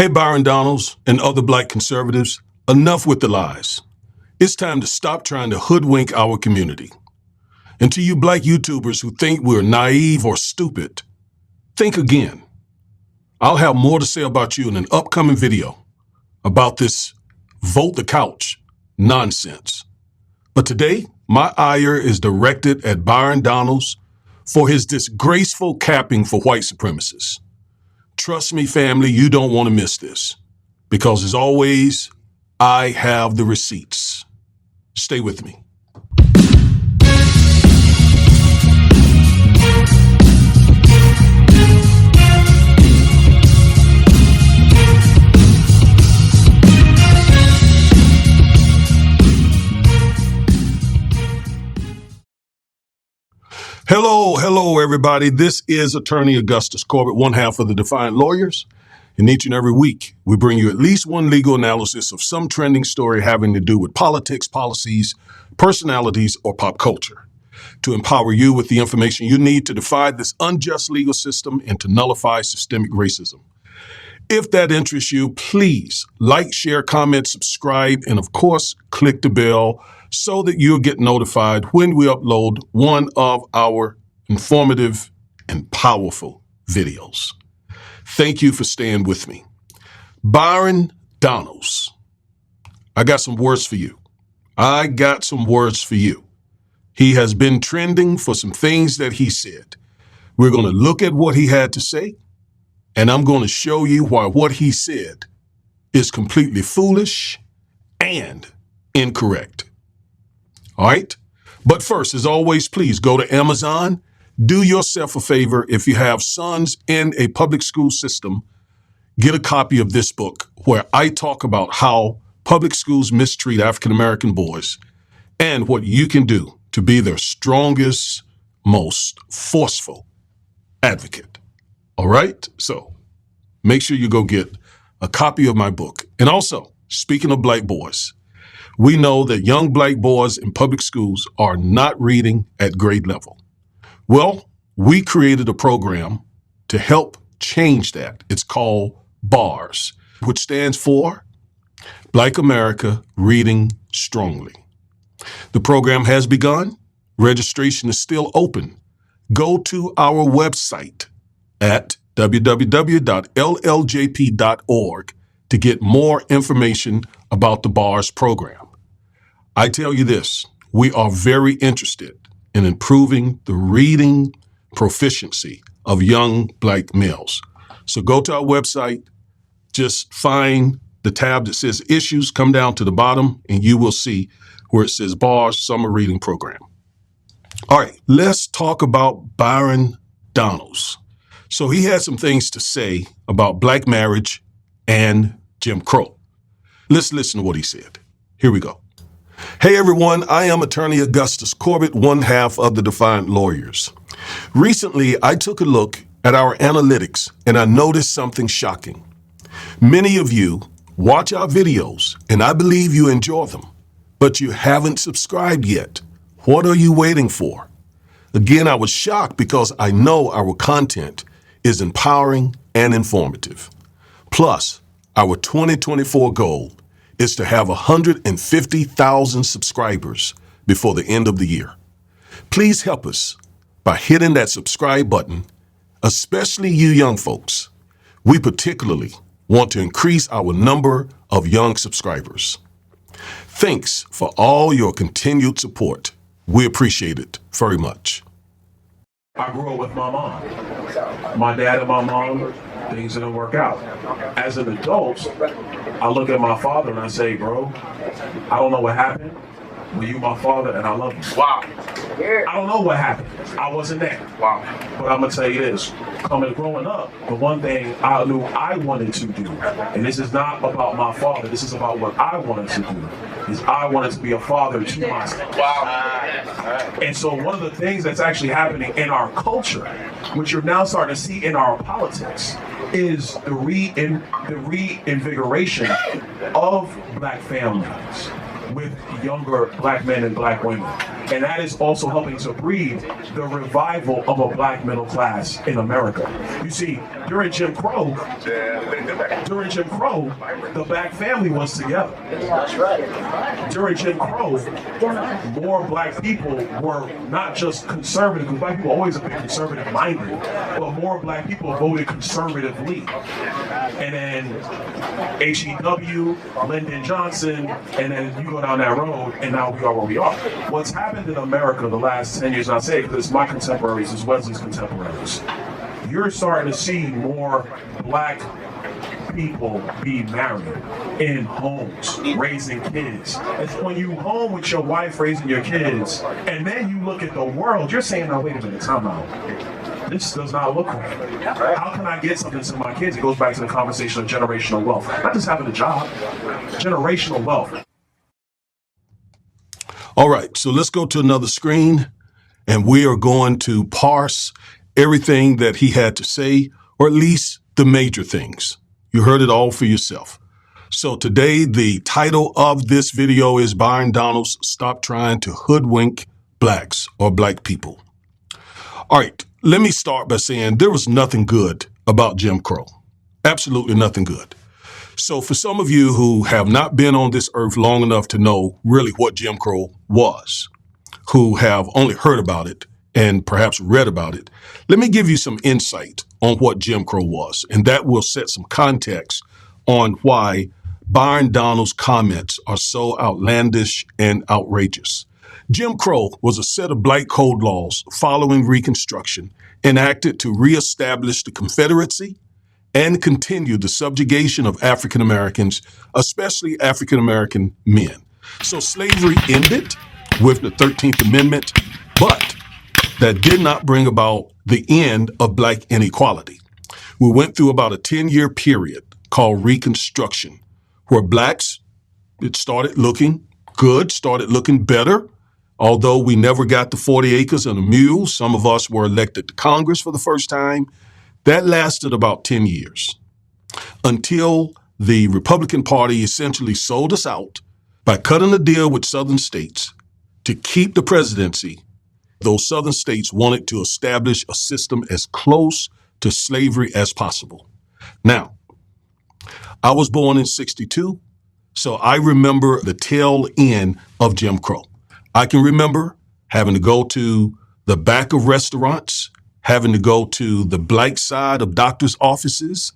Hey, Byron Donalds and other black conservatives, enough with the lies. It's time to stop trying to hoodwink our community. And to you black YouTubers who think we're naive or stupid, think again. I'll have more to say about you in an upcoming video about this vote the couch nonsense. But today, my ire is directed at Byron Donalds for his disgraceful capping for white supremacists. Trust me, family, you don't want to miss this. Because as always, I have the receipts. Stay with me. Hello, everybody. This is Attorney Augustus Corbett, one half of the Defiant Lawyers. And each and every week, we bring you at least one legal analysis of some trending story having to do with politics, policies, personalities, or pop culture to empower you with the information you need to defy this unjust legal system and to nullify systemic racism. If that interests you, please like, share, comment, subscribe, and of course, click the bell so that you'll get notified when we upload one of our informative and powerful videos. Thank you for staying with me. Byron Donalds, I got some words for you. He has been trending for some things that he said. We're going to look at what he had to say, and I'm going to show you why what he said is completely foolish and incorrect. All right? But first, as always, please go to Amazon. Do yourself a favor. If you have sons in a public school system, get a copy of this book where I talk about how public schools mistreat African-American boys and what you can do to be their strongest, most forceful advocate. All right? So make sure you go get a copy of my book. And also, speaking of black boys, we know that young black boys in public schools are not reading at grade level. Well, we created a program to help change that. It's called BARS, which stands for Black America Reading Strongly. The program has begun. Registration is still open. Go to our website at www.lljp.org to get more information about the BARS program. I tell you this, we are very interested in improving the reading proficiency of young black males. So go to our website, just find the tab that says issues, come down to the bottom, and you will see where it says BARS Summer Reading Program. All right, let's talk about Byron Donalds. So he had some things to say about black marriage and Jim Crow. Let's listen to what he said. Here we go. Hey everyone, I am Attorney Augustus Corbett, one half of the Defiant Lawyers. Recently, I took a look at our analytics and I noticed something shocking. Many of you watch our videos and I believe you enjoy them, but you haven't subscribed yet. What are you waiting for? Again, I was shocked because I know our content is empowering and informative. Plus, our 2024 goal is to have 150,000 subscribers before the end of the year. Please help us by hitting that subscribe button, especially you young folks. We particularly want to increase our number of young subscribers. Thanks for all your continued support. We appreciate it very much. I grew up with my mom. My dad and my mom, things didn't work out. As an adult, I look at my father and I say, bro, I don't know what happened, but you my father and I love you. Wow. I don't know what happened. I wasn't there. Wow. But I'm going to tell you this. Growing up, the one thing I knew I wanted to do, and this is not about my father, this is about what I wanted to do, is I wanted to be a father to myself. Wow. And so one of the things that's actually happening in our culture, which you're now starting to see in our politics, is the reinvigoration of black families with younger black men and black women. And that is also helping to breed the revival of a black middle class in America. You see, during Jim Crow, the black family was together. That's right. During Jim Crow, more black people were not just conservative, because black people always have been conservative minded, but more black people voted conservatively. And then HEW, Lyndon Johnson, and then you go down that road, and now we are where we are. What's happened in America the last 10 years, and I say it because it's my contemporaries, it's Wesley's contemporaries, you're starting to see more black people be married in homes, raising kids. It's when you home with your wife raising your kids, and then you look at the world, you're saying, now wait a minute, time out. This does not look right. How can I get something to my kids? It goes back to the conversation of generational wealth. Not just having a job, generational wealth. All right, so let's go to another screen, and we are going to parse everything that he had to say, or at least the major things. You heard it all for yourself. So today, the title of this video is Byron Donalds, Stop Trying to Hoodwink Blacks or Black People. All right, let me start by saying there was nothing good about Jim Crow. Absolutely nothing good. So for some of you who have not been on this earth long enough to know really what Jim Crow was, who have only heard about it and perhaps read about it, let me give you some insight on what Jim Crow was, and that will set some context on why Byron Donalds' comments are so outlandish and outrageous. Jim Crow was a set of black code laws following Reconstruction enacted to reestablish the Confederacy and continue the subjugation of African Americans, especially African American men. So slavery ended with the 13th Amendment, but that did not bring about the end of black inequality. We went through about a 10-year period called Reconstruction, where blacks, it started looking good, started looking better. Although we never got the 40 acres and a mule, some of us were elected to Congress for the first time. That lasted about 10 years until the Republican Party essentially sold us out by cutting a deal with Southern states to keep the presidency. Those Southern states wanted to establish a system as close to slavery as possible. Now, I was born in 62, so I remember the tail end of Jim Crow. I can remember having to go to the back of restaurants, having to go to the black side of doctors' offices.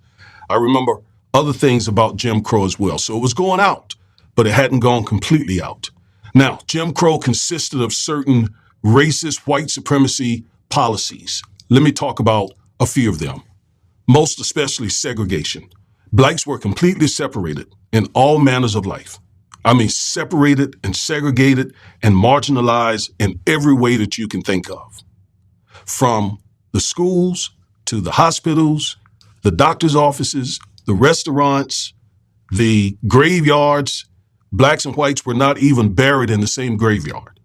I remember other things about Jim Crow as well. So it was going out, but it hadn't gone completely out. Now, Jim Crow consisted of certain racist white supremacy policies. Let me talk about a few of them, most especially segregation. Blacks were completely separated in all manners of life. I mean, separated and segregated and marginalized in every way that you can think of. From the schools to the hospitals, the doctor's offices, the restaurants, the graveyards, blacks and whites were not even buried in the same graveyard.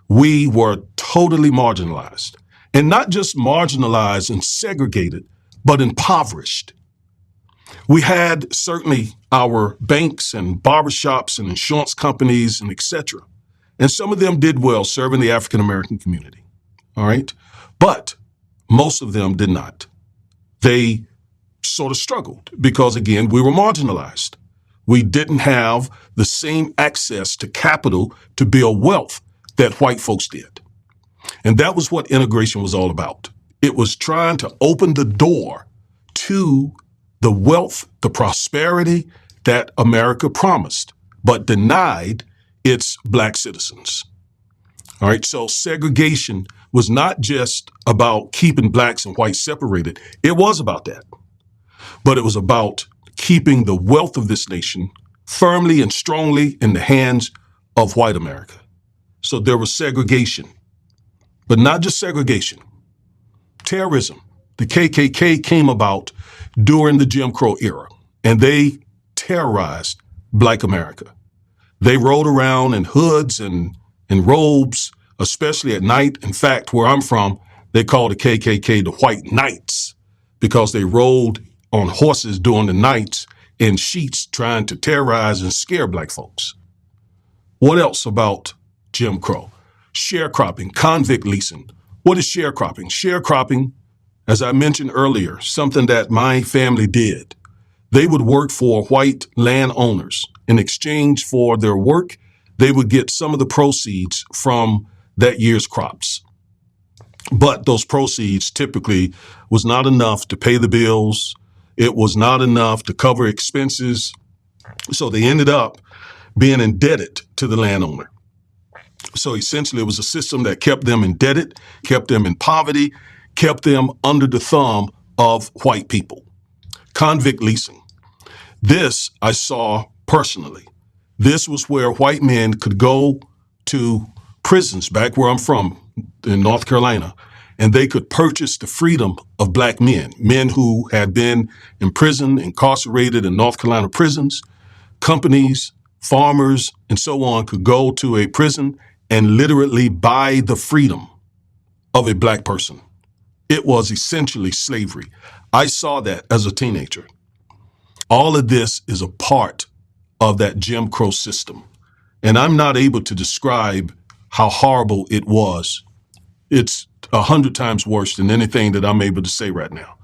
We were totally marginalized, and not just marginalized and segregated, but impoverished. We had certainly our banks and barbershops and insurance companies and et cetera. And some of them did well serving the African American community. All right. But most of them did not. They sort of struggled because, again, we were marginalized. We didn't have the same access to capital to build wealth that white folks did. And that was what integration was all about. It was trying to open the door to the wealth, the prosperity that America promised, but denied its black citizens. All right, so segregation was not just about keeping blacks and whites separated. It was about that. But it was about keeping the wealth of this nation firmly and strongly in the hands of white America. So there was segregation, but not just segregation. Terrorism. The KKK came about during the Jim Crow era, and they terrorized Black America. They rode around in hoods and in robes, especially at night. In fact, where I'm from, they call the KKK the White Knights because they rode on horses during the nights in sheets trying to terrorize and scare black folks. What else about Jim Crow? Sharecropping, convict leasing. What is sharecropping? Sharecropping, as I mentioned earlier, something that my family did. They would work for white landowners. In exchange for their work, they would get some of the proceeds from that year's crops. But those proceeds typically was not enough to pay the bills. It was not enough to cover expenses. So they ended up being indebted to the landowner. So essentially, it was a system that kept them indebted, kept them in poverty, kept them under the thumb of white people. Convict leasing. This I saw personally. This was where white men could go to prisons back where I'm from in North Carolina, and they could purchase the freedom of black men, men who had been imprisoned, incarcerated in North Carolina prisons. Companies, farmers, and so on could go to a prison and literally buy the freedom of a black person. It was essentially slavery. I saw that as a teenager. All of this is a part of that Jim Crow system. And I'm not able to describe how horrible it was. It's 100 times worse than anything that I'm able to say right now.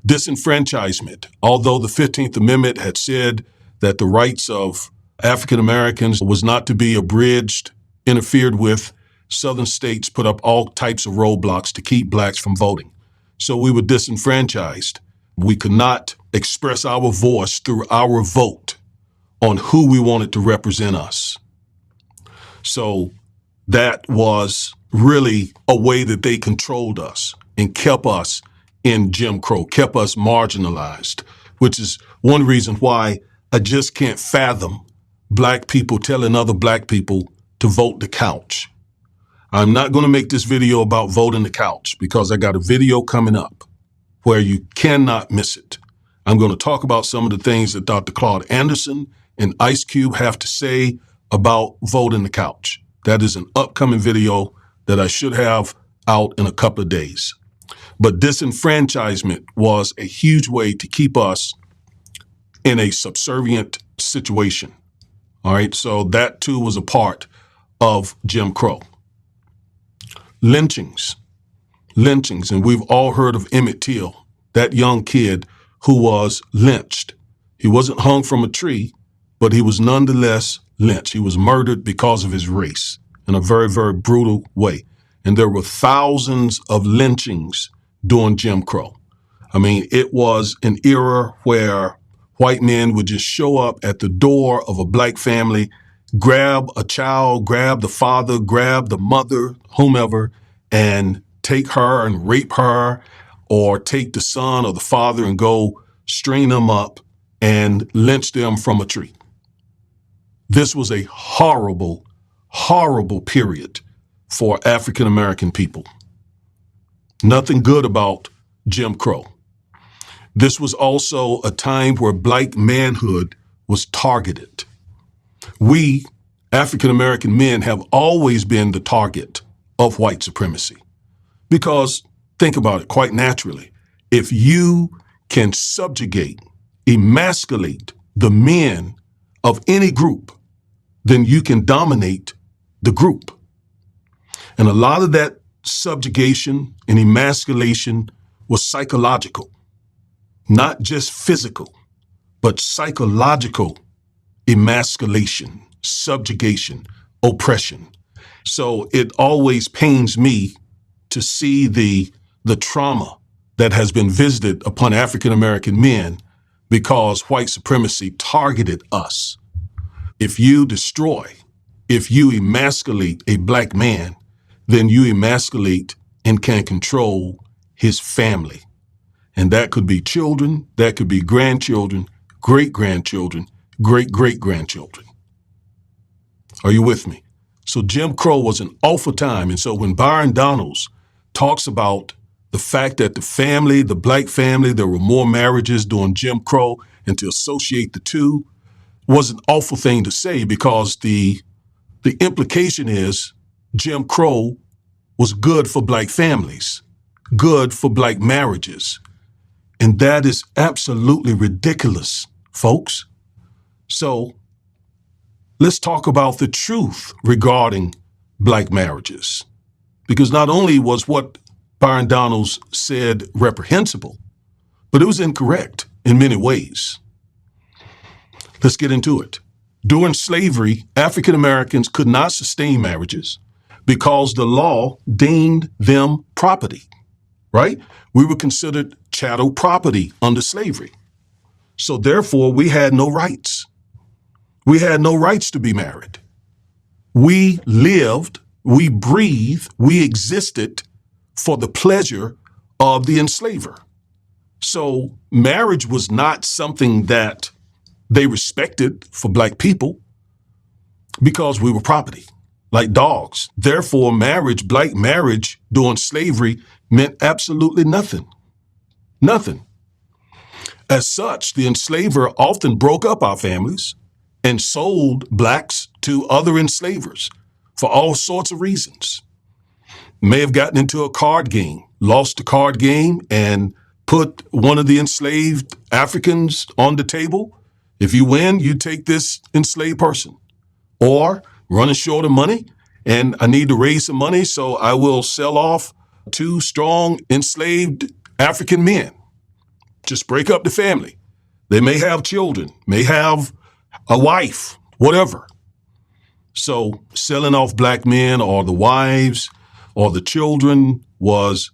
Disenfranchisement. Although the 15th Amendment had said that the rights of African Americans was not to be abridged, interfered with, Southern states put up all types of roadblocks to keep blacks from voting. So we were disenfranchised. We could not express our voice through our vote on who we wanted to represent us. So that was really a way that they controlled us and kept us in Jim Crow, kept us marginalized, which is one reason why I just can't fathom black people telling other black people to vote the couch. I'm not going to make this video about voting the couch because I got a video coming up where you cannot miss it. I'm going to talk about some of the things that Dr. Claude Anderson and Ice Cube have to say about voting the couch. That is an upcoming video that I should have out in a couple of days. But disenfranchisement was a huge way to keep us in a subservient situation. All right, so that too was a part of Jim Crow. Lynchings, and we've all heard of Emmett Till, that young kid who was lynched. He wasn't hung from a tree, but he was nonetheless lynched. He was murdered because of his race in a very, very brutal way. And there were thousands of lynchings during Jim Crow. I mean, it was an era where white men would just show up at the door of a black family, grab a child, grab the father, grab the mother, whomever, and take her and rape her, or take the son or the father and go string them up and lynch them from a tree. This was a horrible, horrible period for African American people. Nothing good about Jim Crow. This was also a time where black manhood was targeted. We, African American men, have always been the target of white supremacy. Because, think about it quite naturally, if you can subjugate, emasculate the men of any group, then you can dominate the group. And a lot of that subjugation and emasculation was psychological, not just physical, but psychological emasculation, subjugation, oppression. So it always pains me to see the trauma that has been visited upon African American men because white supremacy targeted us. If you destroy, if you emasculate a black man, then you emasculate and can control his family. And that could be children, that could be grandchildren, great-grandchildren, great-great-grandchildren. Are you with me? So Jim Crow was an awful time. And so when Byron Donalds talks about the fact that the family, the black family, there were more marriages during Jim Crow, and to associate the two was an awful thing to say because the implication is Jim Crow was good for black families, good for black marriages. And that is absolutely ridiculous, folks. So let's talk about the truth regarding black marriages. Because not only was what Byron Donalds said reprehensible, but it was incorrect in many ways. Let's get into it. During slavery, African Americans could not sustain marriages because the law deemed them property, right? We were considered chattel property under slavery. So therefore, we had no rights. We had no rights to be married. We lived, we breathed, we existed for the pleasure of the enslaver. So marriage was not something that they respected for black people because we were property, like dogs. Therefore, marriage, black marriage during slavery meant absolutely nothing. Nothing. As such, the enslaver often broke up our families and sold blacks to other enslavers for all sorts of reasons. May have gotten into a card game, lost the card game, and put one of the enslaved Africans on the table. If you win, you take this enslaved person. Or running short of money, and I need to raise some money, so I will sell off 2 strong enslaved African men. Just break up the family. They may have children, may have a wife, whatever. So selling off black men or the wives or the children was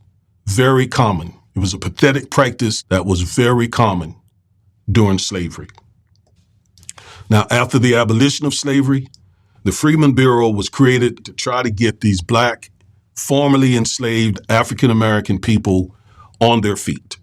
very common. It was a pathetic practice that was very common during slavery. Now, after the abolition of slavery, the Freedmen's Bureau was created to try to get these black, formerly enslaved African-American people on their feet,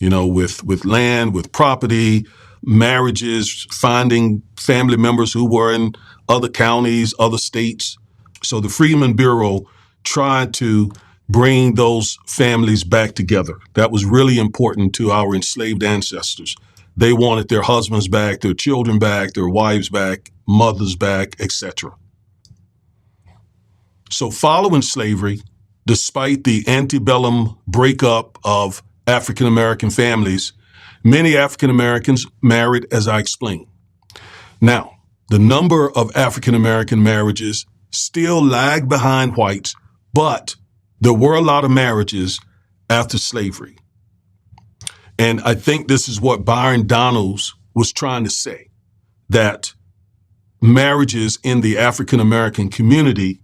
with land, with property, marriages, finding family members who were in other counties, other states. So the Freedmen's Bureau tried to bring those families back together. That was really important to our enslaved ancestors. They wanted their husbands back, their children back, their wives back, mothers back, etc. So following slavery, despite the antebellum breakup of African American families, many African Americans married, as I explained. Now, the number of African American marriages still lagged behind whites, but there were a lot of marriages after slavery. And I think this is what Byron Donalds was trying to say, that marriages in the African American community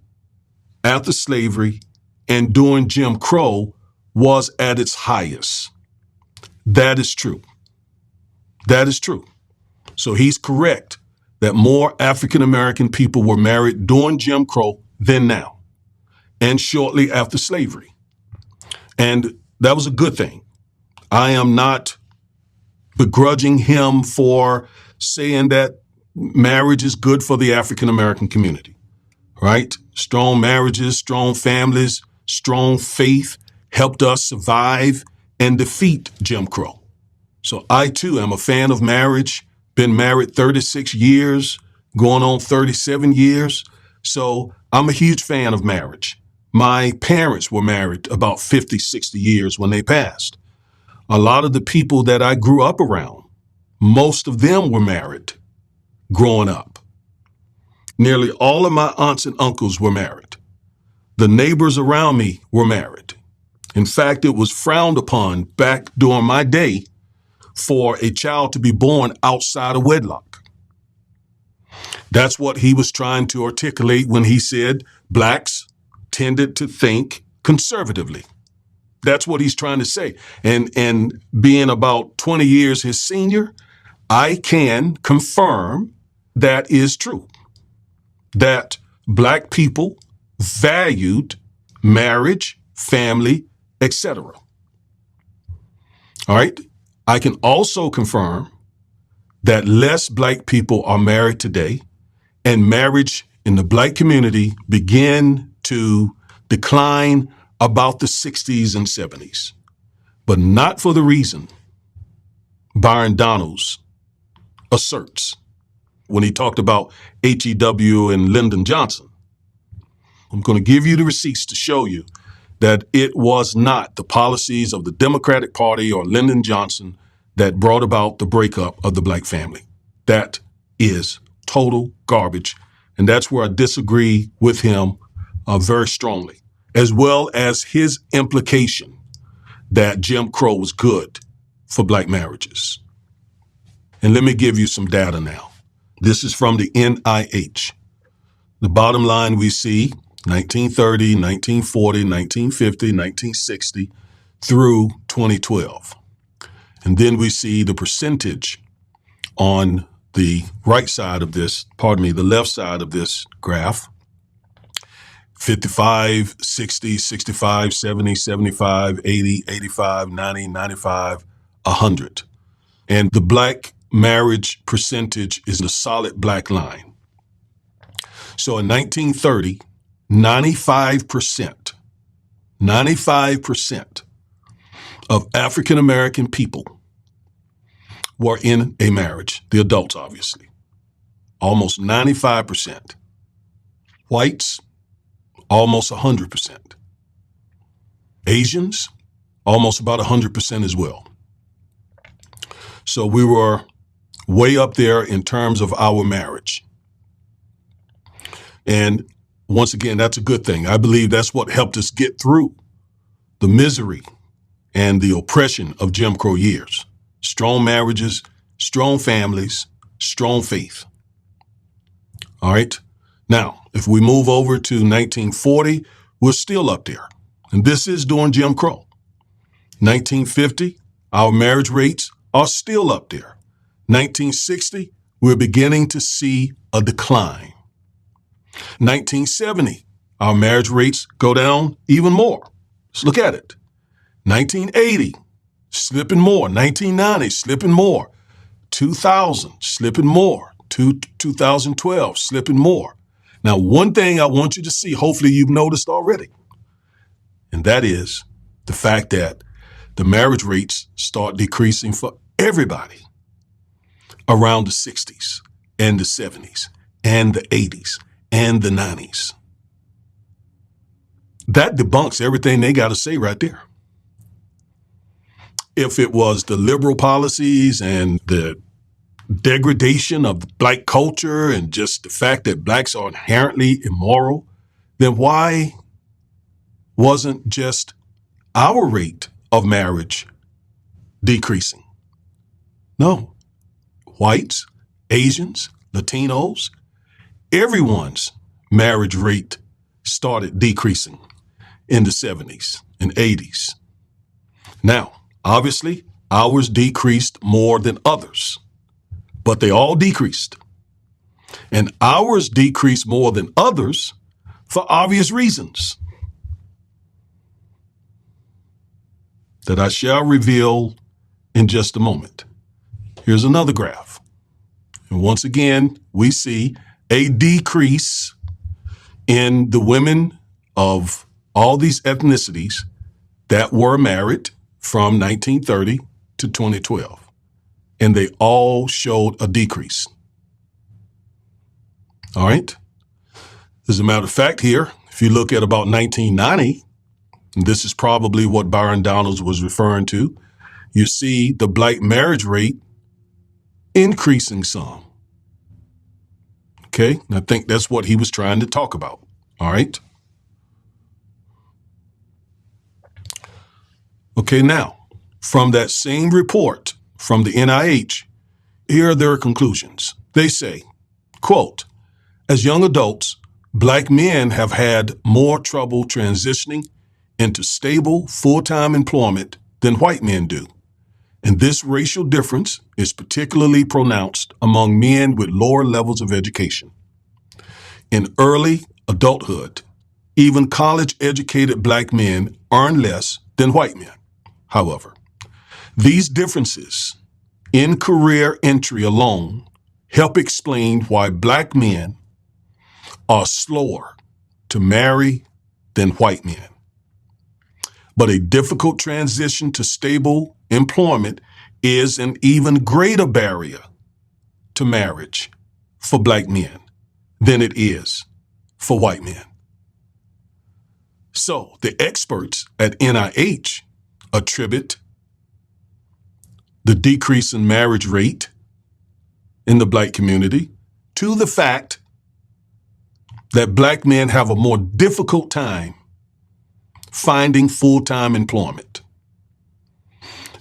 after slavery and during Jim Crow was at its highest. That is true. That is true. So he's correct that more African American people were married during Jim Crow than now, and shortly after slavery. And that was a good thing. I am not begrudging him for saying that marriage is good for the African American community, right? Strong marriages, strong families, strong faith helped us survive and defeat Jim Crow. So I too am a fan of marriage, been married 36 years, going on 37 years. So I'm a huge fan of marriage. My parents were married about 50, 60 years when they passed. A lot of the people that I grew up around, most of them were married growing up. Nearly all of my aunts and uncles were married. The neighbors around me were married. In fact, it was frowned upon back during my day for a child to be born outside of wedlock. That's what he was trying to articulate when he said blacks tended to think conservatively. That's what he's trying to say. And being about 20 years his senior, I can confirm that is true. That black people valued marriage, family, etc. All right. I can also confirm that less black people are married today, and marriage in the black community began to decline about the 60s and 70s, but not for the reason Byron Donalds asserts when he talked about HEW and Lyndon Johnson. I'm going to give you the receipts to show you that it was not the policies of the Democratic Party or Lyndon Johnson that brought about the breakup of the black family. That is total garbage. And that's where I disagree with him very strongly, as well as his implication that Jim Crow was good for black marriages. And let me give you some data now. This is from the NIH. The bottom line we see 1930, 1940, 1950, 1960 through 2012. And then we see the percentage on the right side of this, the left side of this graph. 55, 60, 65, 70, 75, 80, 85, 90, 95, 100. And the black marriage percentage is a solid black line. So in 1930, 95% of African American people were in a marriage, the adults obviously, almost 95%. Whites, almost 100%. Asians, almost about 100% as well. So we were way up there in terms of our marriage. And once again, that's a good thing. I believe that's what helped us get through the misery and the oppression of Jim Crow years. Strong marriages, strong families, strong faith. All right. Now, if we move over to 1940, we're still up there. And this is during Jim Crow. 1950, our marriage rates are still up there. 1960, we're beginning to see a decline. 1970, our marriage rates go down even more. Let's look at it. 1980, slipping more. 1990, slipping more. 2000, slipping more. 2012, slipping more. Now, one thing I want you to see, hopefully you've noticed already, and that is the fact that the marriage rates start decreasing for everybody around the 60s and the 70s and the 80s and the 90s. That debunks everything they got to say right there. If it was the liberal policies and the degradation of black culture and just the fact that blacks are inherently immoral, then why wasn't just our rate of marriage decreasing? No. Whites, Asians, Latinos, everyone's marriage rate started decreasing in the 70s and 80s. Now, obviously, ours decreased more than others, but they all decreased. And ours decreased more than others for obvious reasons that I shall reveal in just a moment. Here's another graph. And once again, we see a decrease in the women of all these ethnicities that were married from 1930 to 2012. And they all showed a decrease. All right. As a matter of fact here, if you look at about 1990, and this is probably what Byron Donalds was referring to, you see the black marriage rate increasing some. Okay. And I think that's what he was trying to talk about. All right. Okay. Now, from that same report from the NIH, here are their conclusions. They say, quote, as young adults, black men have had more trouble transitioning into stable, full-time employment than white men do. And this racial difference is particularly pronounced among men with lower levels of education. In early adulthood, even college-educated black men earn less than white men. However, these differences in career entry alone help explain why black men are slower to marry than white men. But a difficult transition to stable employment is an even greater barrier to marriage for black men than it is for white men. So the experts at NIH attribute the decrease in marriage rate in the black community to the fact that black men have a more difficult time finding full-time employment.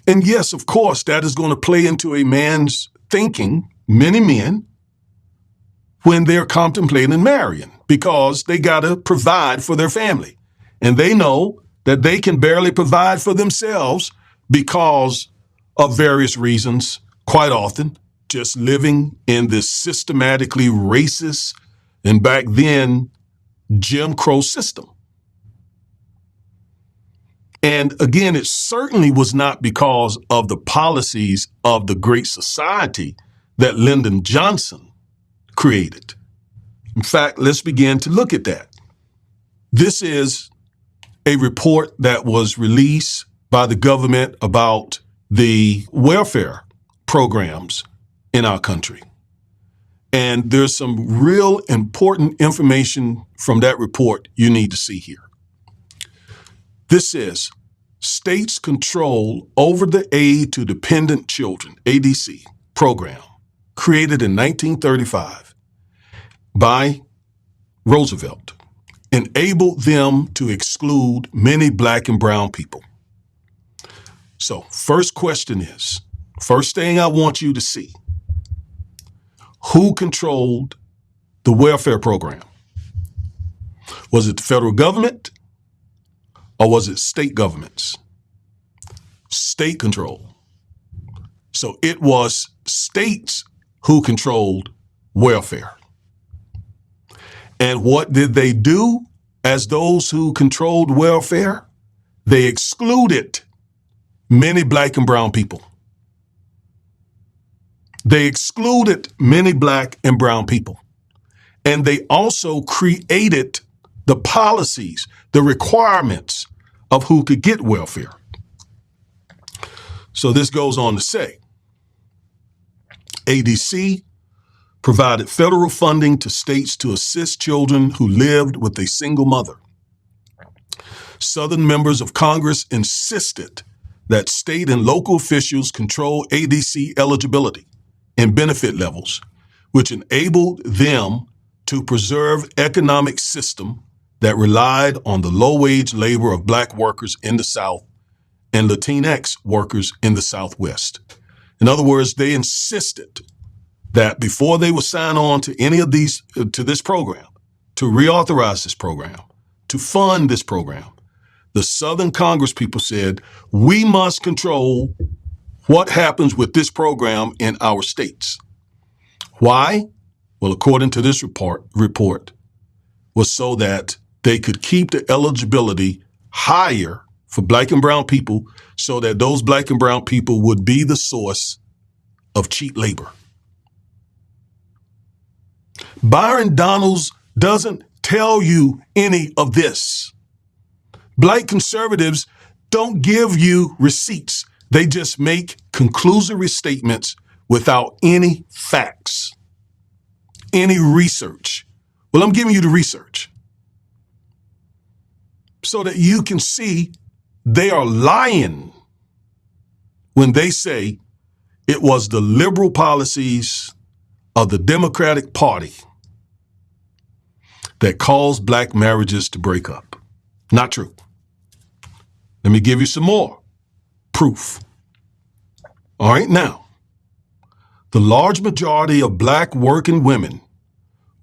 And yes, of course, that is going to play into a man's thinking, many men, when they're contemplating marrying, because they got to provide for their family. And they know that they can barely provide for themselves because of various reasons, quite often, just living in this systematically racist and back then Jim Crow system. And again, it certainly was not because of the policies of the Great Society that Lyndon Johnson created. In fact, let's begin to look at that. This is a report that was released by the government about the welfare programs in our country. And there's some real important information from that report you need to see here. This is States' Control Over the Aid to Dependent Children, ADC, program, created in 1935 by Roosevelt, enabled them to exclude many black and brown people. So, first question is, first thing I want you to see, who controlled the welfare program? Was it the federal government or was it state governments? State control. So it was states who controlled welfare. And what did they do as those who controlled welfare? They excluded many black and brown people. They excluded many black and brown people. And they also created the policies, the requirements of who could get welfare. So this goes on to say, ADC provided federal funding to states to assist children who lived with a single mother. Southern members of Congress insisted that state and local officials control ADC eligibility and benefit levels, which enabled them to preserve economic system that relied on the low-wage labor of black workers in the South and Latinx workers in the Southwest. In other words, they insisted that before they would sign on to any of these, to this program, to reauthorize this program, to fund this program, the Southern Congress people said, we must control what happens with this program in our states. Why? Well, according to this report was so that they could keep the eligibility higher for black and brown people so that those black and brown people would be the source of cheap labor. Byron Donalds doesn't tell you any of this. Black conservatives don't give you receipts. They just make conclusory statements without any facts, any research. Well, I'm giving you the research so that you can see they are lying when they say it was the liberal policies of the Democratic Party that caused black marriages to break up. Not true. Let me give you some more proof. All right, now, the large majority of black working women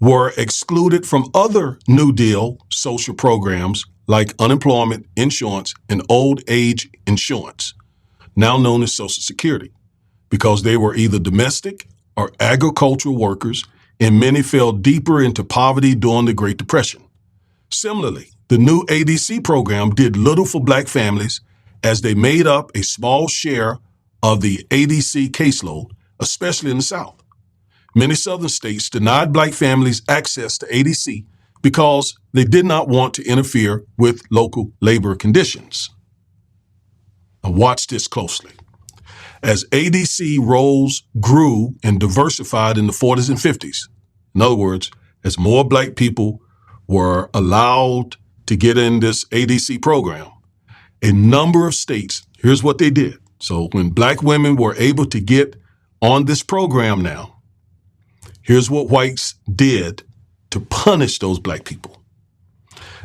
were excluded from other New Deal social programs like unemployment insurance and old age insurance, now known as Social Security, because they were either domestic or agricultural workers, and many fell deeper into poverty during the Great Depression. Similarly, the new ADC program did little for black families as they made up a small share of the ADC caseload, especially in the South. Many Southern states denied black families access to ADC because they did not want to interfere with local labor conditions. Now watch this closely. As ADC roles grew and diversified in the 40s and 50s, in other words, as more black people were allowed to get in this ADC program, a number of states, here's what they did. So when black women were able to get on this program now, here's what whites did to punish those black people.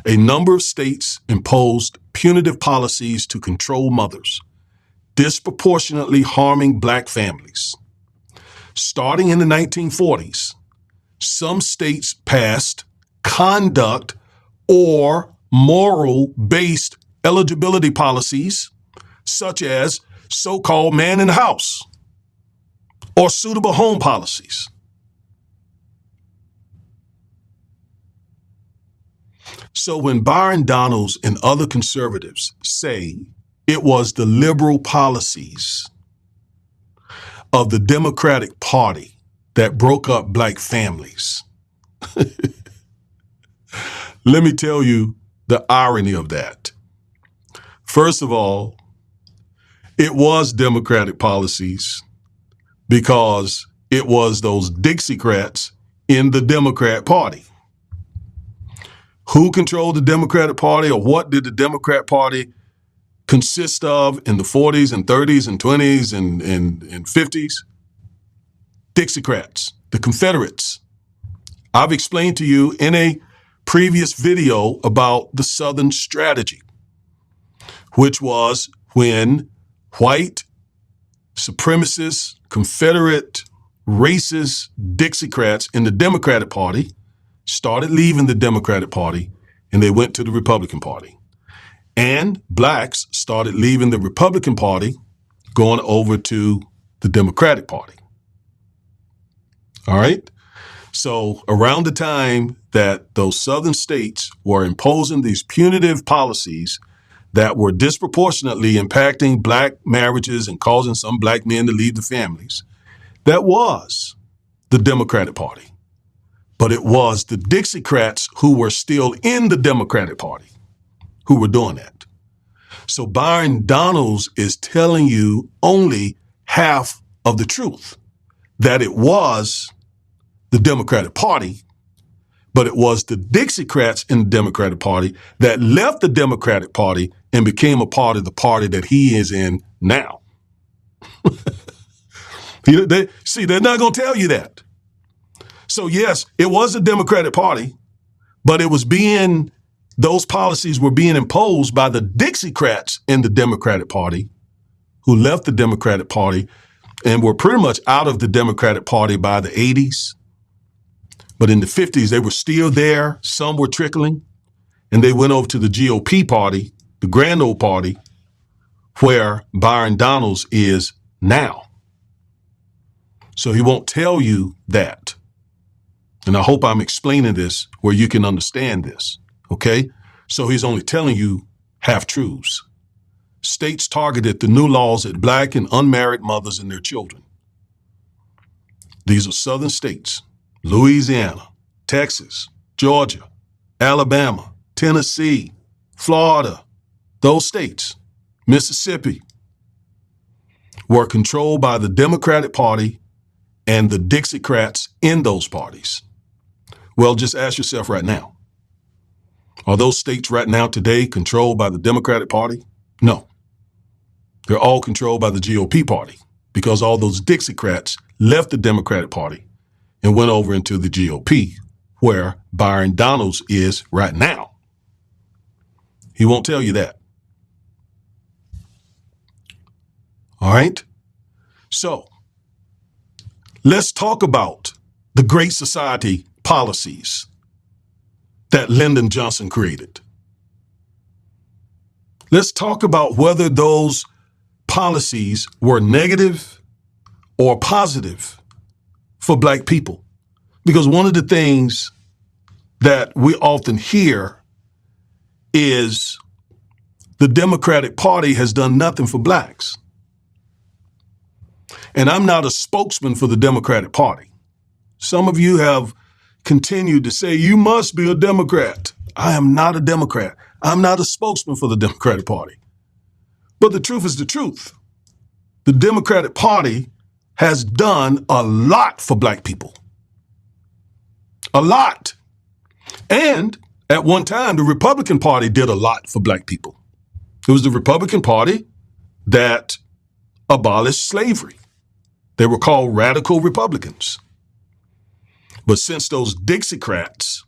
A number of states imposed punitive policies to control mothers, disproportionately harming black families. Starting in the 1940s, some states passed conduct or moral-based eligibility policies, such as so-called man in the house or suitable home policies. So when Byron Donalds and other conservatives say it was the liberal policies of the Democratic Party that broke up black families, let me tell you the irony of that. First of all, it was Democratic policies because it was those Dixiecrats in the Democrat Party. Who controlled the Democratic Party, or what did the Democrat Party consist of in the 40s and 30s and 20s and 50s? Dixiecrats, the Confederates. I've explained to you in a previous video about the Southern strategy, which was when white supremacists, Confederate, racist Dixiecrats in the Democratic Party started leaving the Democratic Party and they went to the Republican Party. And blacks started leaving the Republican Party, going over to the Democratic Party. All right? So around the time that those southern states were imposing these punitive policies that were disproportionately impacting black marriages and causing some black men to leave the families, that was the Democratic Party. But it was the Dixiecrats who were still in the Democratic Party who were doing that. So Byron Donalds is telling you only half of the truth, that it was the Democratic Party, but it was the Dixiecrats in the Democratic Party that left the Democratic Party and became a part of the party that he is in now. They're not going to tell you that. So yes, it was the Democratic Party, but it was those policies were being imposed by the Dixiecrats in the Democratic Party, who left the Democratic Party and were pretty much out of the Democratic Party by the 80s. But in the 50s, they were still there. Some were trickling, and they went over to the GOP party, the grand old party, where Byron Donalds is now. So he won't tell you that. And I hope I'm explaining this where you can understand this, okay? So he's only telling you half-truths. States targeted the new laws at black and unmarried mothers and their children. These are southern states: Louisiana, Texas, Georgia, Alabama, Tennessee, Florida. Those states, Mississippi, were controlled by the Democratic Party and the Dixiecrats in those parties. Well, just ask yourself right now, are those states right now today controlled by the Democratic Party? No. They're all controlled by the GOP party because all those Dixiecrats left the Democratic Party and went over into the GOP, where Byron Donalds is right now. He won't tell you that. All right? So, let's talk about the Great Society policies that Lyndon Johnson created. Let's talk about whether those policies were negative or positive for black people. Because one of the things that we often hear is the Democratic Party has done nothing for blacks. And I'm not a spokesman for the Democratic Party. Some of you have continued to say, you must be a Democrat. I am not a Democrat. I'm not a spokesman for the Democratic Party. But the truth is the truth. The Democratic Party has done a lot for black people. A lot. And at one time, the Republican Party did a lot for black people. It was the Republican Party that abolished slavery. They were called radical Republicans. But since those Dixiecrats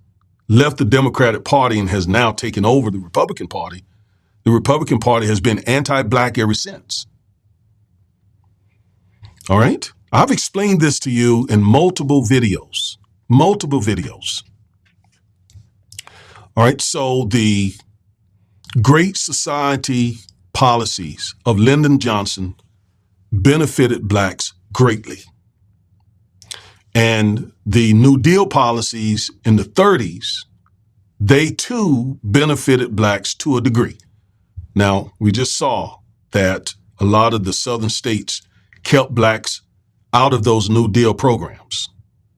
left the Democratic Party and has now taken over the Republican Party has been anti-black ever since. All right? I've explained this to you in multiple videos. All right, so the Great Society policies of Lyndon Johnson benefited blacks greatly. And the New Deal policies in the 30s, they too benefited blacks to a degree. Now, we just saw that a lot of the southern states kept blacks out of those New Deal programs.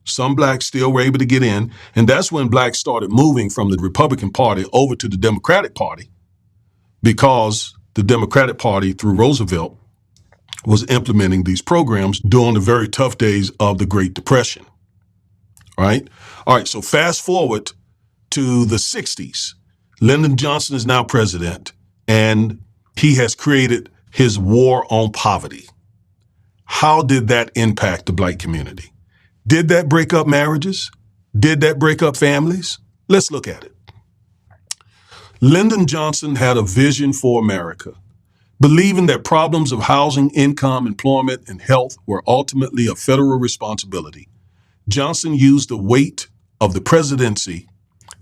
Some blacks still were able to get in, and that's when blacks started moving from the Republican Party over to the Democratic Party, because the Democratic Party, through Roosevelt, was implementing these programs during the very tough days of the Great Depression. All right, so fast forward to the 60s. Lyndon Johnson is now president, and he has created his war on poverty. How did that impact the black community? Did that break up marriages? Did that break up families? Let's look at it. Lyndon Johnson had a vision for America, believing that problems of housing, income, employment, and health were ultimately a federal responsibility. Johnson used the weight of the presidency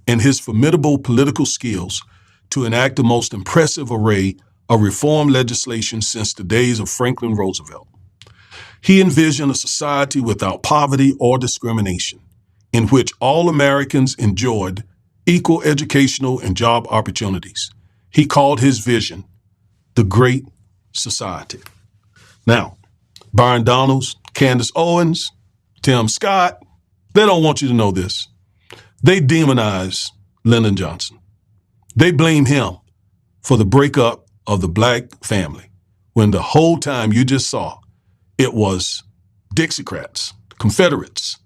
and his formidable political skills to enact the most impressive array of reform legislation since the days of Franklin Roosevelt. He envisioned a society without poverty or discrimination, in which all Americans enjoyed equal educational and job opportunities. He called his vision the Great Society. Now, Byron Donalds, Candace Owens, Tim Scott, they don't want you to know this. They demonize Lyndon Johnson. They blame him for the breakup of the black family, when the whole time you just saw it was Dixiecrats, Confederates,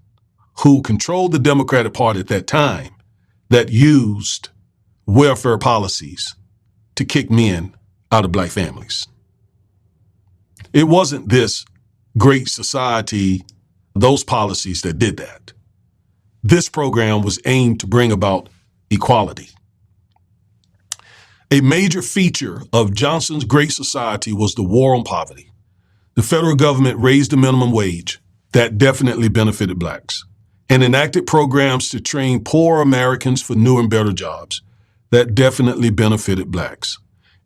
who controlled the Democratic Party at that time, that used welfare policies to kick men out of black families. It wasn't this Great Society, those policies that did that. This program was aimed to bring about equality. A major feature of Johnson's Great Society was the war on poverty. The federal government raised the minimum wage. That definitely benefited blacks, and enacted programs to train poor Americans for new and better jobs. That definitely benefited blacks,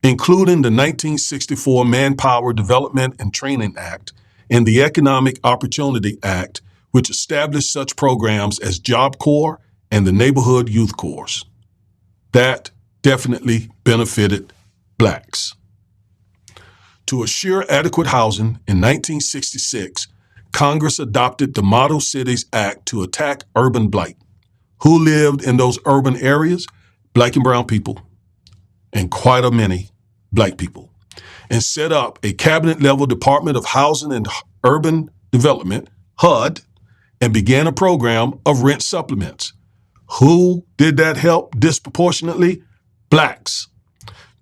including the 1964 Manpower Development and Training Act and the Economic Opportunity Act, which established such programs as Job Corps and the Neighborhood Youth Corps. That definitely benefited blacks. To assure adequate housing, in 1966, Congress adopted the Model Cities Act to attack urban blight. Who lived in those urban areas? Black and brown people, and quite a many black people, and set up a cabinet-level Department of Housing and Urban Development, HUD, and began a program of rent supplements. Who did that help disproportionately? Blacks.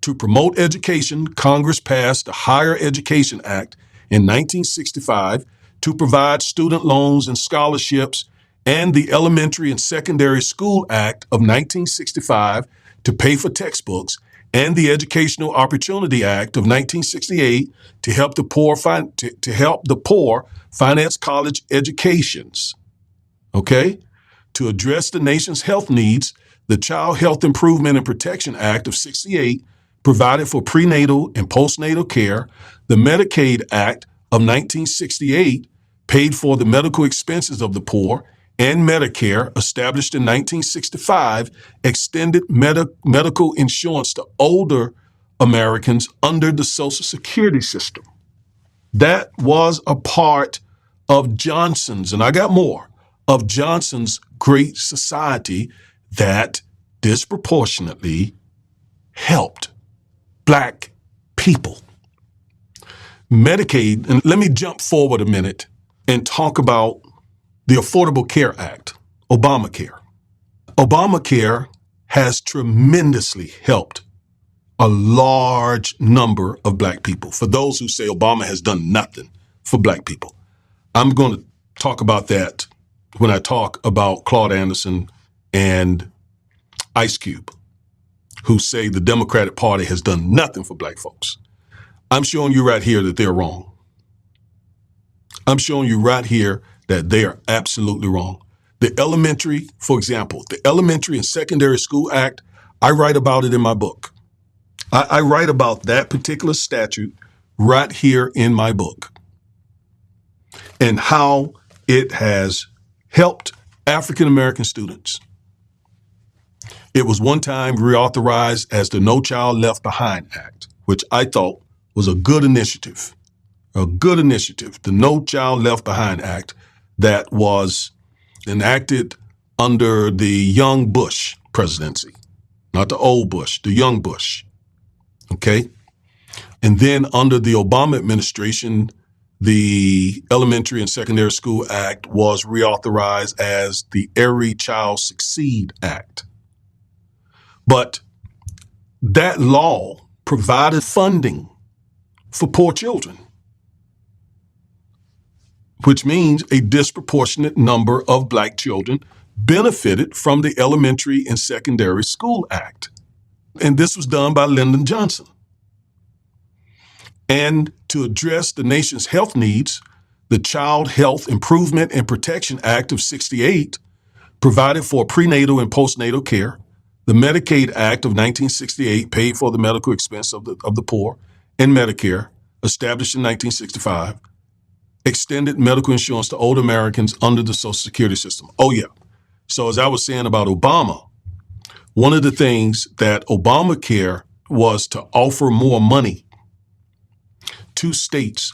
To promote education, Congress passed the Higher Education Act in 1965 to provide student loans and scholarships, and the Elementary and Secondary School Act of 1965 to pay for textbooks, and the Educational Opportunity Act of 1968 to help the poor finance college educations. Okay? To address the nation's health needs, the Child Health Improvement and Protection Act of 68 provided for prenatal and postnatal care. The Medicaid Act of 1968 paid for the medical expenses of the poor, and Medicare, established in 1965, extended medical insurance to older Americans under the Social Security system. That was a part of Johnson's, and I got more, of Johnson's Great Society that disproportionately helped black people. Medicaid, and let me jump forward a minute and talk about the Affordable Care Act, Obamacare. Obamacare has tremendously helped a large number of black people. For those who say Obama has done nothing for black people, I'm going to talk about that when I talk about Claude Anderson and Ice Cube, who say the Democratic Party has done nothing for black folks. I'm showing you right here that they're wrong. I'm showing you right here that they are absolutely wrong. The elementary, for example, the Elementary and Secondary School Act, I write about it in my book. I write about that particular statute right here in my book and how it has helped African American students. It was one time reauthorized as the No Child Left Behind Act, which I thought was a good initiative. The No Child Left Behind Act that was enacted under the young Bush presidency, not the old Bush, the young Bush. Okay. And then under the Obama administration, the Elementary and Secondary School Act was reauthorized as the Every Child Succeed Act. But that law provided funding for poor children, which means a disproportionate number of black children benefited from the Elementary and Secondary School Act. And this was done by Lyndon Johnson. And to address the nation's health needs, the Child Health Improvement and Protection Act of '68 provided for prenatal and postnatal care. The Medicaid Act of 1968 paid for the medical expense of the poor, and Medicare, established in 1965, extended medical insurance to older Americans under the Social Security system. Oh, yeah. So as I was saying about Obama, one of the things that Obamacare was to offer more money to states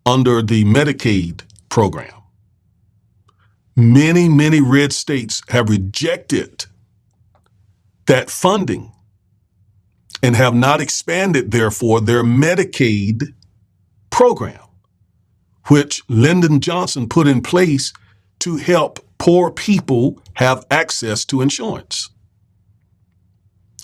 under the Medicaid program. Many, many red states have rejected that funding and have not expanded, therefore, their Medicaid program, which Lyndon Johnson put in place to help poor people have access to insurance.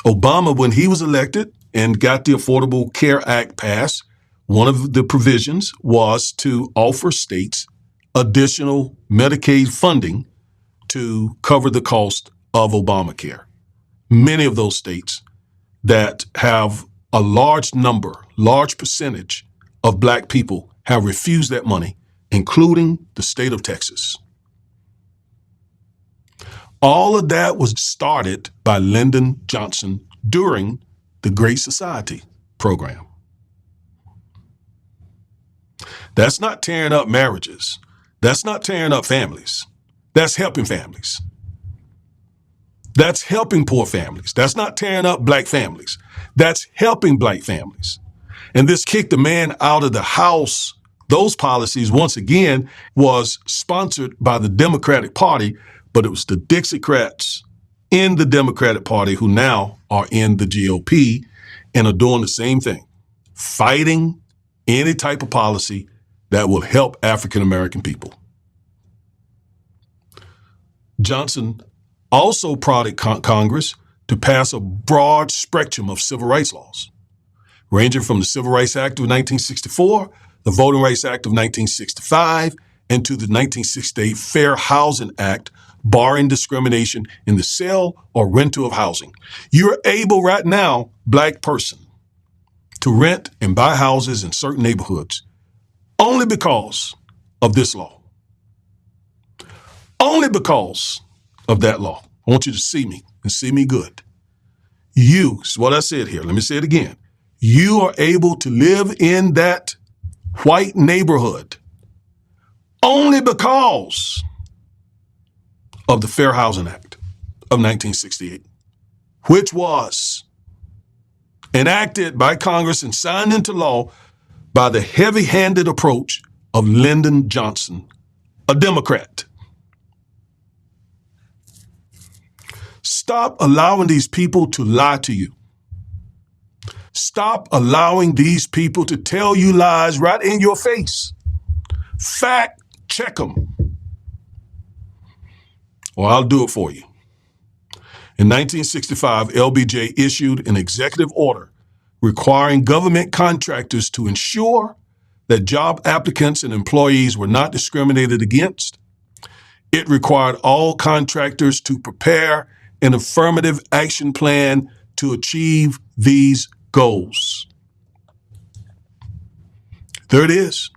Obama, when he was elected and got the Affordable Care Act passed, one of the provisions was to offer states additional Medicaid funding to cover the cost of Obamacare. Many of those states that have a large percentage of black people have refused that money, including the state of Texas. All of that was started by Lyndon Johnson during the Great Society program. That's not tearing up marriages. That's not tearing up families. That's helping families. That's helping poor families. That's not tearing up black families. That's helping black families. And this kick the man out of the house, those policies, once again, was sponsored by the Democratic Party, but it was the Dixiecrats in the Democratic Party who now are in the GOP and are doing the same thing, fighting any type of policy that will help African American people. Johnson also prodded Congress to pass a broad spectrum of civil rights laws, ranging from the Civil Rights Act of 1964, the Voting Rights Act of 1965, and to the 1968 Fair Housing Act, barring discrimination in the sale or rental of housing. You're able right now, black person, to rent and buy houses in certain neighborhoods only because of this law. Only because of that law. I want you to see me and see me good. You, is what I said here. Let me say it again. You are able to live in that white neighborhood only because of the Fair Housing Act of 1968, which was enacted by Congress and signed into law by the heavy-handed approach of Lyndon Johnson, a Democrat. Stop allowing these people to lie to you. Stop allowing these people to tell you lies right in your face. Fact check them. Or I'll do it for you. In 1965, LBJ issued an executive order requiring government contractors to ensure that job applicants and employees were not discriminated against. It required all contractors to prepare an affirmative action plan to achieve these goals. There it is.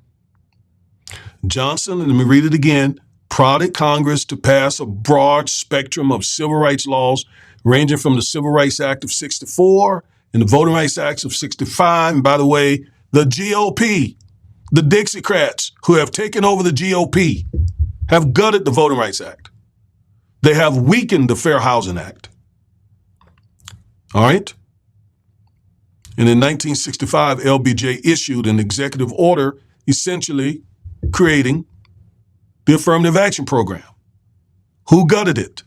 Johnson, and let me read it again, prodded Congress to pass a broad spectrum of civil rights laws ranging from the Civil Rights Act of 64 and the Voting Rights Act of 65. And by the way, the GOP, the Dixiecrats who have taken over the GOP, have gutted the Voting Rights Act. They have weakened the Fair Housing Act. All right? And in 1965, LBJ issued an executive order essentially creating the Affirmative Action Program. Who gutted it?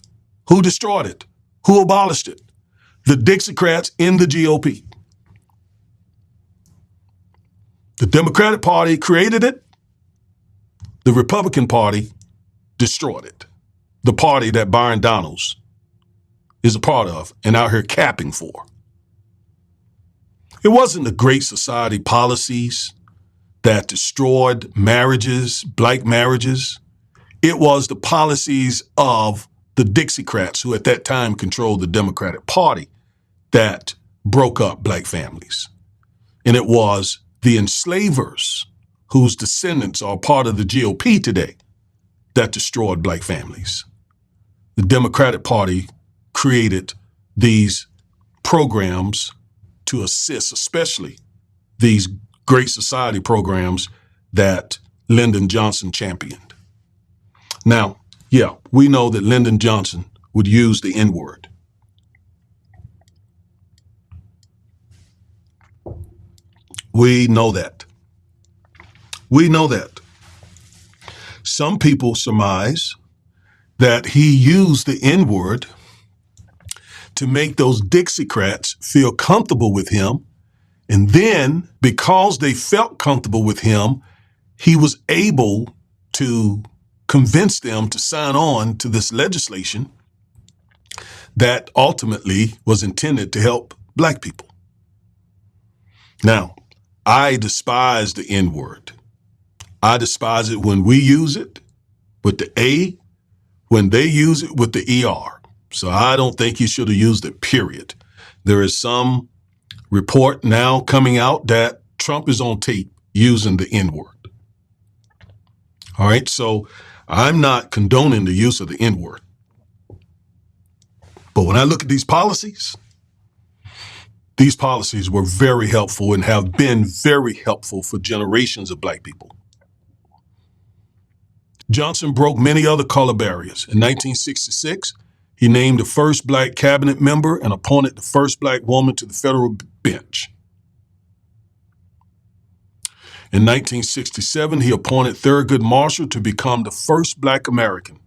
Who destroyed it? Who abolished it? The Dixiecrats in the GOP. The Democratic Party created it. The Republican Party destroyed it. The party that Byron Donalds is a part of and out here capping for. It wasn't the Great Society policies that destroyed marriages, black marriages. It was the policies of the Dixiecrats, who at that time controlled the Democratic Party, that broke up black families. And it was the enslavers, whose descendants are part of the GOP today, that destroyed black families. The Democratic Party created these programs to assist, especially these Great Society programs that Lyndon Johnson championed. Now, yeah, we know that Lyndon Johnson would use the N-word. We know that. We know that. Some people surmise that he used the N-word to make those Dixiecrats feel comfortable with him. And then, because they felt comfortable with him, he was able to convince them to sign on to this legislation that ultimately was intended to help black people. Now, I despise the N-word. I despise it when we use it with the A, when they use it with the ER. So I don't think he should have used it, period. There is some report now coming out that Trump is on tape using the N-word. All right, so I'm not condoning the use of the N-word. But when I look at these policies were very helpful and have been very helpful for generations of black people. Johnson broke many other color barriers. In 1966, he named the first black cabinet member and appointed the first black woman to the federal bench. In 1967, he appointed Thurgood Marshall to become the first black American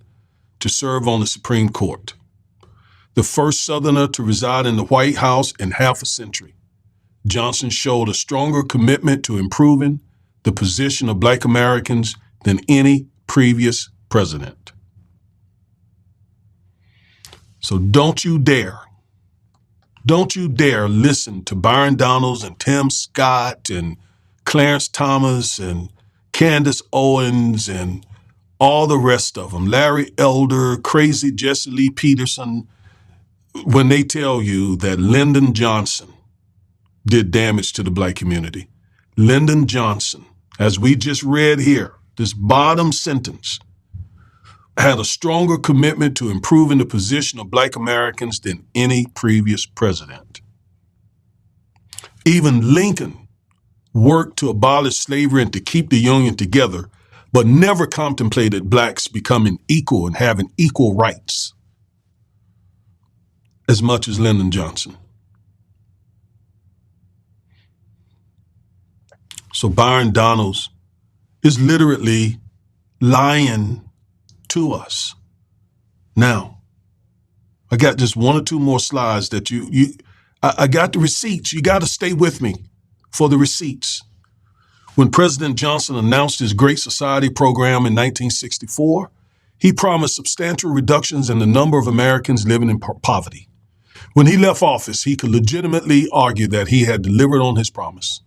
to serve on the Supreme Court, the first Southerner to reside in the White House in half a century. Johnson showed a stronger commitment to improving the position of black Americans than any previous president. So don't you dare listen to Byron Donalds and Tim Scott and Clarence Thomas and Candace Owens and all the rest of them, Larry Elder, crazy Jesse Lee Peterson, when they tell you that Lyndon Johnson did damage to the black community. Lyndon Johnson, as we just read here, this bottom sentence, had a stronger commitment to improving the position of black Americans than any previous president. Even Lincoln worked to abolish slavery and to keep the Union together, but never contemplated blacks becoming equal and having equal rights as much as Lyndon Johnson. So Byron Donalds is literally lying to us. Now, I got just one or two more slides that I got the receipts. You got to stay with me for the receipts. When President Johnson announced his Great Society program in 1964, he promised substantial reductions in the number of Americans living in poverty. When he left office, he could legitimately argue that he had delivered on his promise.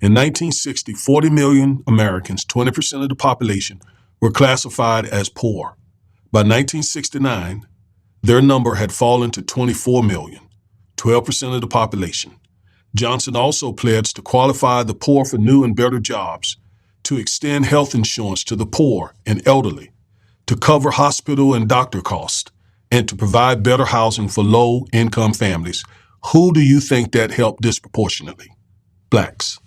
In 1960, 40 million Americans, 20% of the population, were classified as poor. By 1969, their number had fallen to 24 million, 12% of the population. Johnson also pledged to qualify the poor for new and better jobs, to extend health insurance to the poor and elderly, to cover hospital and doctor costs, and to provide better housing for low-income families. Who do you think that helped disproportionately? Blacks.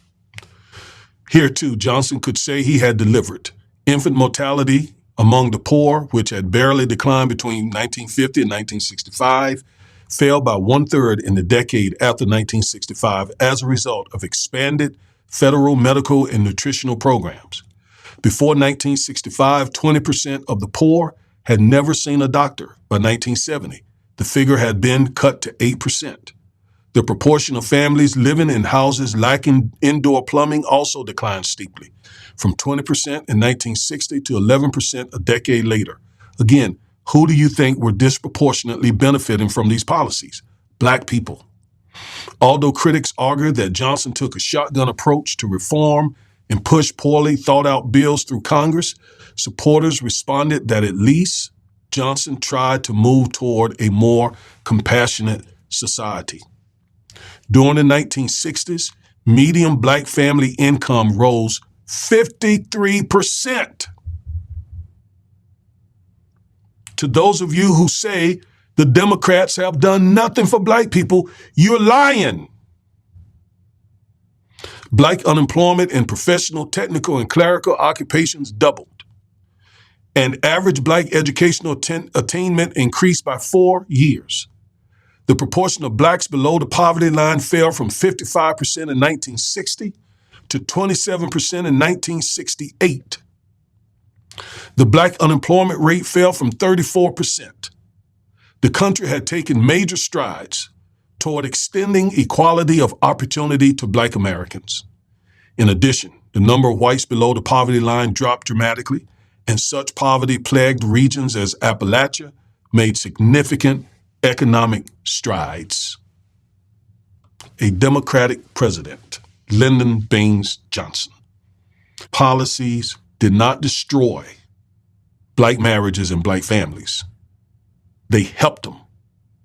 Here, too, Johnson could say he had delivered. Infant mortality among the poor, which had barely declined between 1950 and 1965, fell by 1/3 in the decade after 1965 as a result of expanded federal medical and nutritional programs. Before 1965, 20% of the poor had never seen a doctor. By 1970, the figure had been cut to 8%. The proportion of families living in houses lacking indoor plumbing also declined steeply, from 20% in 1960 to 11% a decade later. Again, who do you think were disproportionately benefiting from these policies? Black people. Although critics argued that Johnson took a shotgun approach to reform and pushed poorly thought out bills through Congress, supporters responded that at least Johnson tried to move toward a more compassionate society. During the 1960s, median Black family income rose 53%. To those of you who say the Democrats have done nothing for Black people, you're lying. Black unemployment in professional, technical, and clerical occupations doubled, and average Black educational attainment increased by 4 years. The proportion of Blacks below the poverty line fell from 55% in 1960 to 27% in 1968. The Black unemployment rate fell from 34%. The country had taken major strides toward extending equality of opportunity to Black Americans. In addition, the number of whites below the poverty line dropped dramatically, and such poverty-plagued regions as Appalachia made significant economic strides. A Democratic president, Lyndon Baines Johnson. Policies did not destroy Black marriages and Black families. They helped them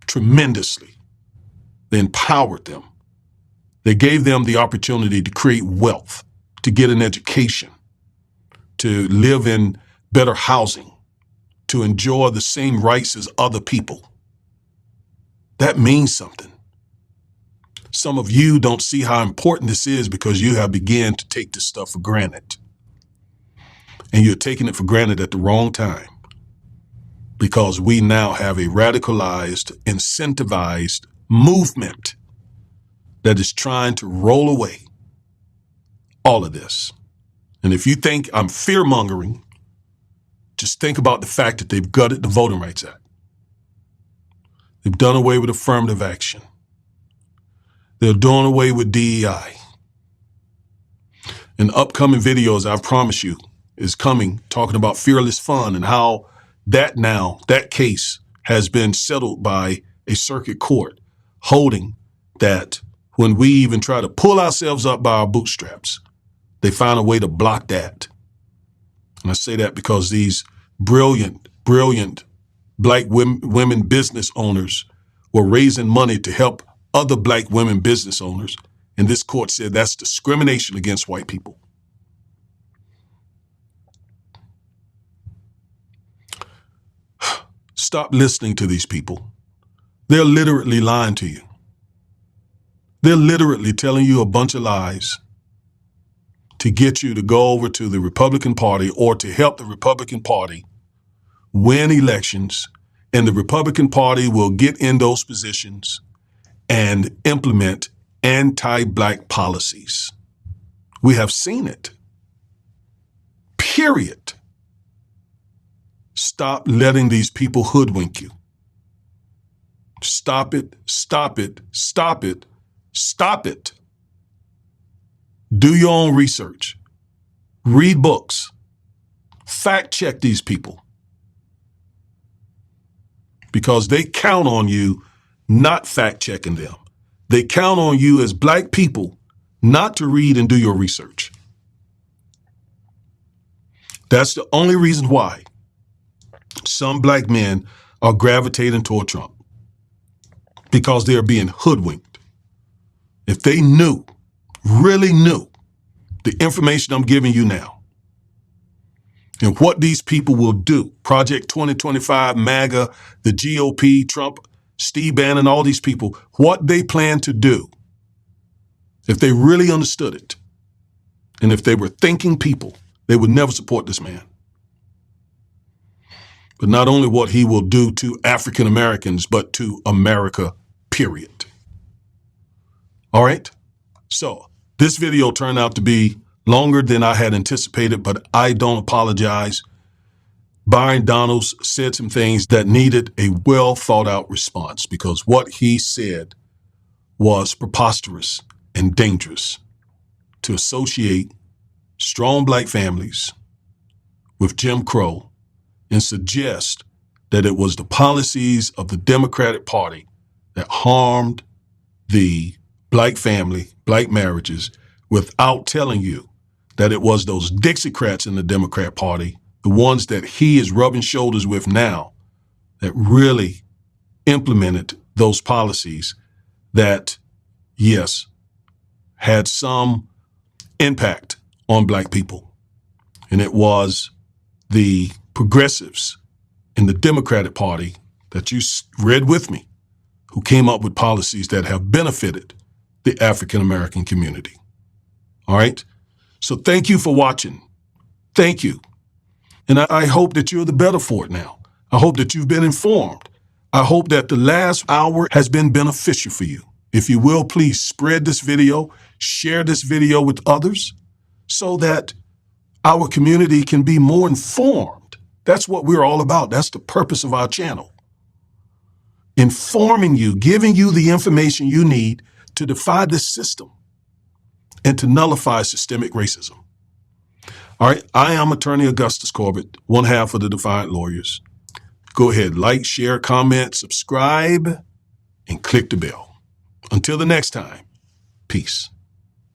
tremendously. They empowered them. They gave them the opportunity to create wealth, to get an education, to live in better housing, to enjoy the same rights as other people. That means something. Some of you don't see how important this is because you have begun to take this stuff for granted. And you're taking it for granted at the wrong time, because we now have a radicalized, incentivized movement that is trying to roll away all of this. And if you think I'm fear-mongering, just think about the fact that they've gutted the Voting Rights Act. They've done away with affirmative action. They're doing away with DEI. In upcoming videos, I've promised you, is coming talking about fearless fun and how that case has been settled by a circuit court, holding that when we even try to pull ourselves up by our bootstraps, they find a way to block that. And I say that because these brilliant Black women business owners were raising money to help other Black women business owners. And this court said that's discrimination against white people. Stop listening to these people. They're literally lying to you. They're literally telling you a bunch of lies to get you to go over to the Republican Party or to help the Republican Party win elections, and the Republican Party will get in those positions and implement anti-Black policies. We have seen it. Period. Stop letting these people hoodwink you. Stop it, stop it, stop it, stop it. Do your own research. Read books. Fact check these people. Because they count on you not fact checking them. They count on you as Black people not to read and do your research. That's the only reason why some black men are gravitating toward Trump because they're being hoodwinked. If they really knew the information I'm giving you now and what these people will do, Project 2025, MAGA, the GOP, Trump, Steve Bannon, all these people, what they plan to do, if they really understood it, and if they were thinking people, they would never support this man. But not only what he will do to African Americans, but to America, period. All right? So this video turned out to be longer than I had anticipated, but I don't apologize. Byron Donalds said some things that needed a well thought out response because what he said was preposterous and dangerous to associate strong black families with Jim Crow and suggest that it was the policies of the Democratic Party that harmed the black family, black marriages, without telling you that it was those Dixiecrats in the Democrat Party, the ones that he is rubbing shoulders with now, that really implemented those policies that, yes, had some impact on black people. And it was the progressives in the Democratic Party that you read with me who came up with policies that have benefited the African American community. All right? So thank you for watching. Thank you. And I hope that you're the better for it now. I hope that you've been informed. I hope that the last hour has been beneficial for you. If you will, please spread this video, share this video with others so that our community can be more informed. That's what we're all about. That's the purpose of our channel. Informing you, giving you the information you need to defy this system and to nullify systemic racism. All right, I am Attorney Augustus Corbett, one half of the Defiant Lawyers. Go ahead, like, share, comment, subscribe, and click the bell. Until the next time, peace.